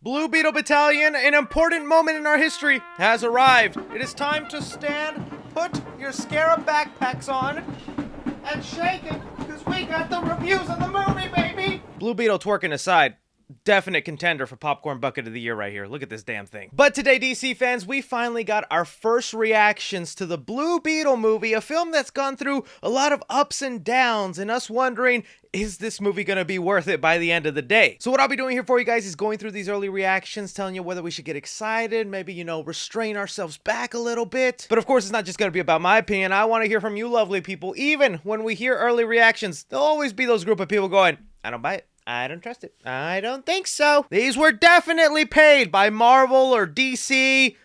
Blue Beetle Battalion, an important moment in our history has arrived. It is time to stand, put your scarab backpacks on, and shake it, because we got the reviews of the movie, baby! Blue Beetle twerking aside, definite contender for Popcorn Bucket of the Year right here. Look at this damn thing. But today, DC fans, we finally got our first reactions to the Blue Beetle movie, a film that's gone through a lot of ups and downs, and us wondering, is this movie gonna be worth it by the end of the day? So what I'll be doing here for you guys is going through these early reactions, telling you whether we should get excited, maybe, restrain ourselves back a little bit. But of course, it's not just gonna be about my opinion. I wanna hear from you lovely people. Even when we hear early reactions, there'll always be those group of people going, I don't buy it. I don't trust it. I don't think so. These were definitely paid by Marvel or DC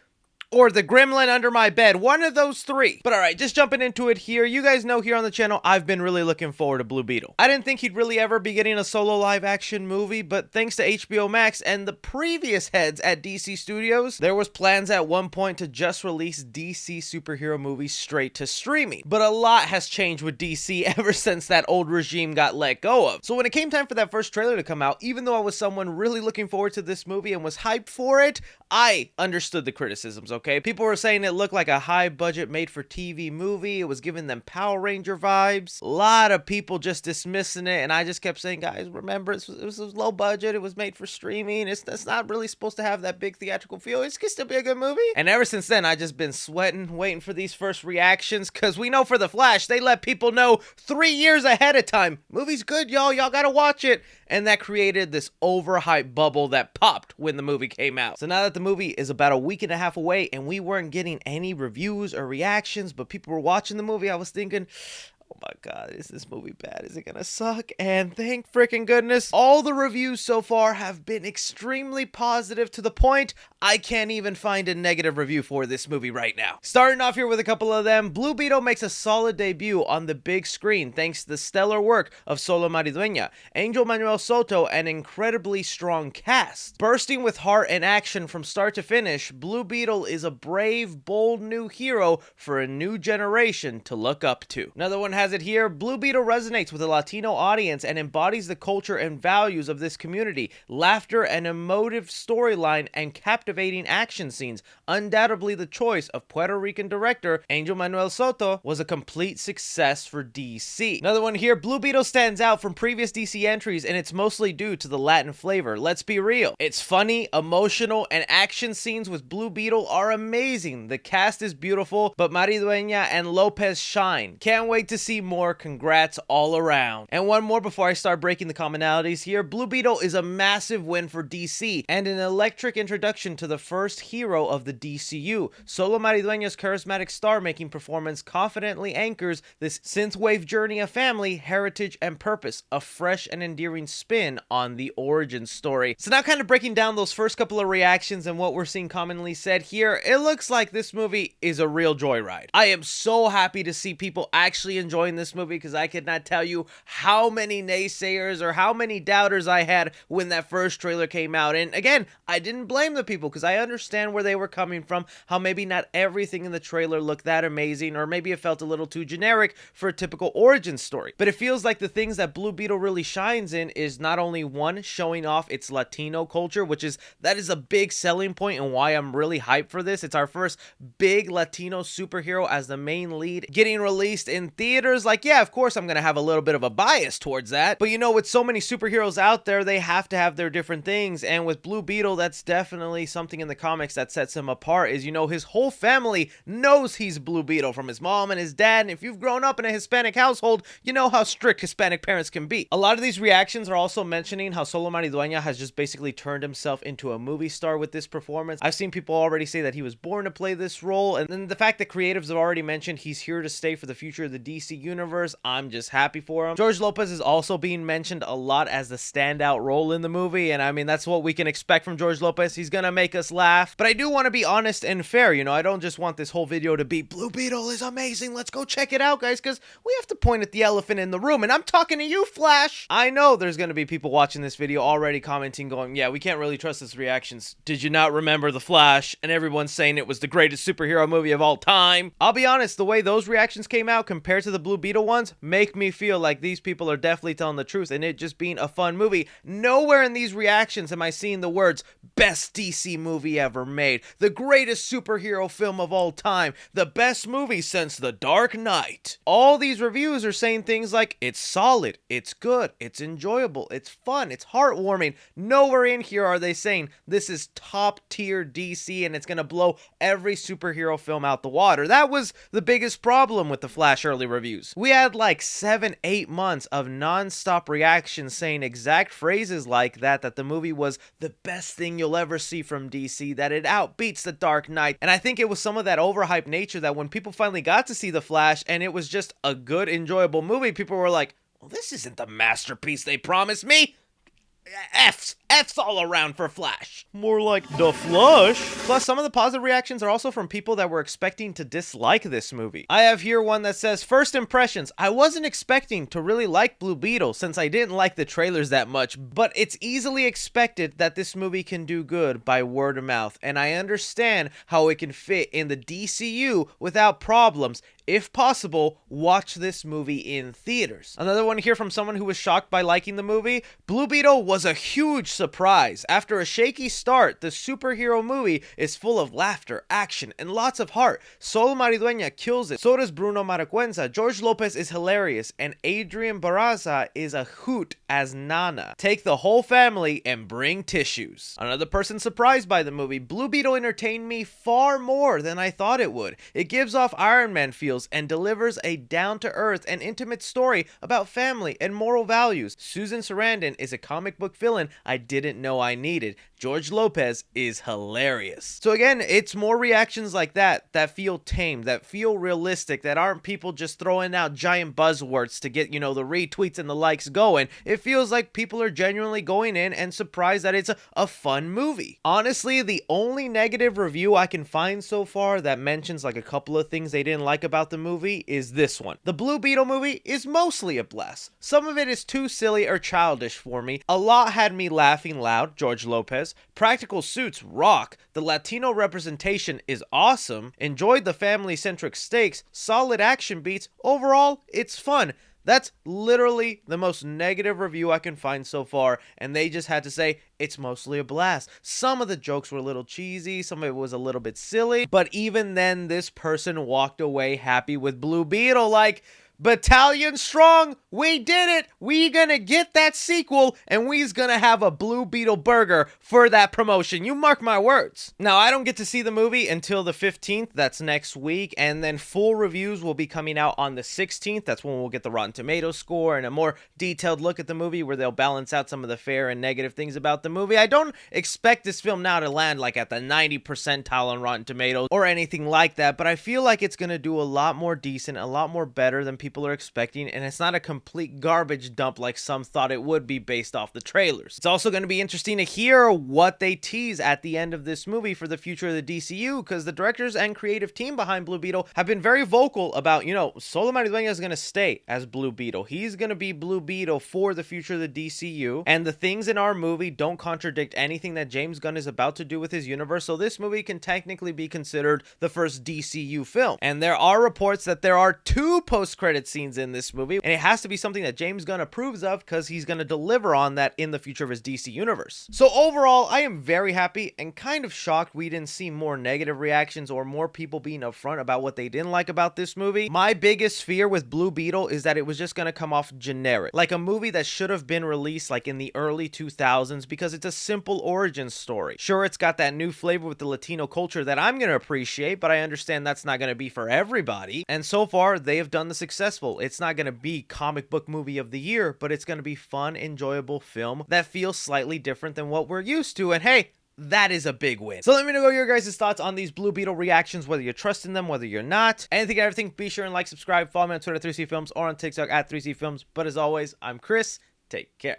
or the gremlin under my bed. One of those three. But alright, just jumping into it here. You guys know here on the channel, I've been really looking forward to Blue Beetle. I didn't think he'd really ever be getting a solo live action movie, but thanks to HBO Max and the previous heads at DC Studios, there was plans at one point to just release DC superhero movies straight to streaming. But a lot has changed with DC ever since that old regime got let go of. So when it came time for that first trailer to come out, even though I was someone really looking forward to this movie and was hyped for it, I understood the criticisms, okay? People were saying it looked like a high-budget made-for-TV movie. It was giving them Power Ranger vibes. A lot of people just dismissing it, and I just kept saying, guys, remember, it was low budget. It was made for streaming. It's not really supposed to have that big theatrical feel. It could still be a good movie. And ever since then, I just been sweating, waiting for these first reactions, because we know for The Flash, they let people know 3 years ahead of time. Movie's good, y'all. Y'all gotta watch it. And that created this overhyped bubble that popped when the movie came out. So now that the movie is about a week and a half away and we weren't getting any reviews or reactions, but people were watching the movie, I was thinking, oh my god, is this movie bad? Is it gonna suck? And thank freaking goodness, all the reviews so far have been extremely positive to the point I can't even find a negative review for this movie right now. Starting off here with a couple of them, Blue Beetle makes a solid debut on the big screen thanks to the stellar work of Solo Maridueña, Angel Manuel Soto, and an incredibly strong cast. Bursting with heart and action from start to finish, Blue Beetle is a brave, bold new hero for a new generation to look up to. Another one has it here, Blue Beetle resonates with a Latino audience and embodies the culture and values of this community. Laughter, an emotive storyline, and captivating action scenes. Undoubtedly the choice of Puerto Rican director Angel Manuel Soto was a complete success for DC. Another one here, Blue Beetle stands out from previous DC entries and it's mostly due to the Latin flavor. Let's be real. It's funny, emotional, and action scenes with Blue Beetle are amazing. The cast is beautiful, but Maridueña and Lopez shine. Can't wait to see more. Congrats all around. And one more before I start breaking the commonalities here. Blue Beetle is a massive win for DC and an electric introduction to the first hero of the DCU. Solo Maridueña's charismatic star-making performance confidently anchors this synthwave journey of family, heritage, and purpose, a fresh and endearing spin on the origin story. So now kind of breaking down those first couple of reactions and what we're seeing commonly said here, it looks like this movie is a real joyride. I am so happy to see people actually enjoying this movie because I could not tell you how many naysayers or how many doubters I had when that first trailer came out. And again, I didn't blame the people because I understand where they were coming from, how maybe not everything in the trailer looked that amazing, or maybe it felt a little too generic for a typical origin story. But it feels like the things that Blue Beetle really shines in is not only one, showing off its Latino culture, that is a big selling point and why I'm really hyped for this. It's our first big Latino superhero as the main lead getting released in theaters. Like, yeah, of course I'm gonna have a little bit of a bias towards that, but with so many superheroes out there, they have to have their different things, and with Blue Beetle, that's definitely something in the comics that sets him apart. Is his whole family knows he's Blue Beetle, from his mom and his dad, and if you've grown up in a Hispanic household, you know how strict Hispanic parents can be. A lot of these reactions are also mentioning how Solo Maridueña has just basically turned himself into a movie star with this performance. I've seen people already say that he was born to play this role, and then the fact that creatives have already mentioned he's here to stay for the future of the DC universe, I'm just happy for him. George Lopez is also being mentioned a lot as the standout role in the movie, and I mean, that's what we can expect from George Lopez. He's gonna make us laugh, but I do want to be honest and fair. I don't just want this whole video to be Blue Beetle is amazing, let's go check it out, guys, because we have to point at the elephant in the room, and I'm talking to you, Flash. I know there's gonna be people watching this video already commenting going, yeah, we can't really trust his reactions. Did you not remember The Flash? And everyone's saying it was the greatest superhero movie of all time. I'll be honest, the way those reactions came out compared to the Blue Beetle ones make me feel like these people are definitely telling the truth and it just being a fun movie. Nowhere in these reactions am I seeing the words, best DC movie ever made, the greatest superhero film of all time, the best movie since The Dark Knight. All these reviews are saying things like, it's solid, it's good, it's enjoyable, it's fun, it's heartwarming. Nowhere in here are they saying this is top tier DC and it's gonna blow every superhero film out the water. That was the biggest problem with the Flash early reviews. We had like 7-8 months of non-stop reactions saying exact phrases like that the movie was the best thing you'll ever see from DC, that it outbeats The Dark Knight. And I think it was some of that overhyped nature that when people finally got to see The Flash and it was just a good, enjoyable movie, people were like, well, this isn't the masterpiece they promised me. F's all around for Flash. More like the Flush. Plus, some of the positive reactions are also from people that were expecting to dislike this movie. I have here one that says, first impressions, I wasn't expecting to really like Blue Beetle since I didn't like the trailers that much, but it's easily expected that this movie can do good by word of mouth, and I understand how it can fit in the DCU without problems. If possible, watch this movie in theaters. Another one here from someone who was shocked by liking the movie. Blue Beetle was a huge surprise. After a shaky start, the superhero movie is full of laughter, action, and lots of heart. Sol Maridueña kills it. So does Bruno Maracuenza. George Lopez is hilarious, and Adrian Barraza is a hoot as Nana. Take the whole family and bring tissues. Another person surprised by the movie. Blue Beetle entertained me far more than I thought it would. It gives off Iron Man feels and delivers a down-to-earth and intimate story about family and moral values. Susan Sarandon is a comic book villain I didn't know I needed. George Lopez is hilarious. So again, it's more reactions like that feel tame, that feel realistic, that aren't people just throwing out giant buzzwords to get, the retweets and the likes going. It feels like people are genuinely going in and surprised that it's a fun movie. Honestly, the only negative review I can find so far that mentions like a couple of things they didn't like about the movie is this one. The Blue Beetle movie is mostly a blast. Some of it is too silly or childish for me. A lot had me laughing loud, George Lopez. Practical suits rock. The Latino representation is awesome. Enjoyed the family-centric stakes. Solid action beats. Overall, it's fun. That's literally the most negative review I can find so far, and they just had to say, it's mostly a blast. Some of the jokes were a little cheesy, some of it was a little bit silly, but even then, this person walked away happy with Blue Beetle, like, Battalion Strong, we did it. We gonna get that sequel, and we's gonna have a Blue Beetle burger for that promotion. You mark my words. Now, I don't get to see the movie until the 15th. That's next week, and then full reviews will be coming out on the 16th. That's when we'll get the Rotten Tomatoes score and a more detailed look at the movie where they'll balance out some of the fair and negative things about the movie. I don't expect this film now to land like at the 90 percentile on Rotten Tomatoes or anything like that, but I feel like it's gonna do a lot more decent, a lot more better than people are expecting, and it's not a complete garbage dump like some thought it would be based off the trailers. It's also going to be interesting to hear what they tease at the end of this movie for the future of the DCU, because the directors and creative team behind Blue Beetle have been very vocal about, Sol Maridueña is going to stay as Blue Beetle. He's going to be Blue Beetle for the future of the DCU, and the things in our movie don't contradict anything that James Gunn is about to do with his universe, so this movie can technically be considered the first DCU film. And there are reports that there are 2 post-credit scenes in this movie, and it has to be something that James Gunn approves of because he's going to deliver on that in the future of his DC universe. So overall, I am very happy and kind of shocked we didn't see more negative reactions or more people being upfront about what they didn't like about this movie. My biggest fear with Blue Beetle is that it was just going to come off generic, like a movie that should have been released like in the early 2000s because it's a simple origin story. Sure, it's got that new flavor with the Latino culture that I'm going to appreciate, but I understand that's not going to be for everybody, and so far they have done the successful. It's not going to be comic book movie of the year, but it's going to be fun, enjoyable film that feels slightly different than what we're used to, and hey, that is a big win. So let me know your guys' thoughts on these Blue Beetle reactions, whether you're trusting them, whether you're not. Anything and everything, be sure and like, subscribe, follow me on Twitter, 3C Films, or on TikTok at 3C Films. But as always, I'm Chris. Take care.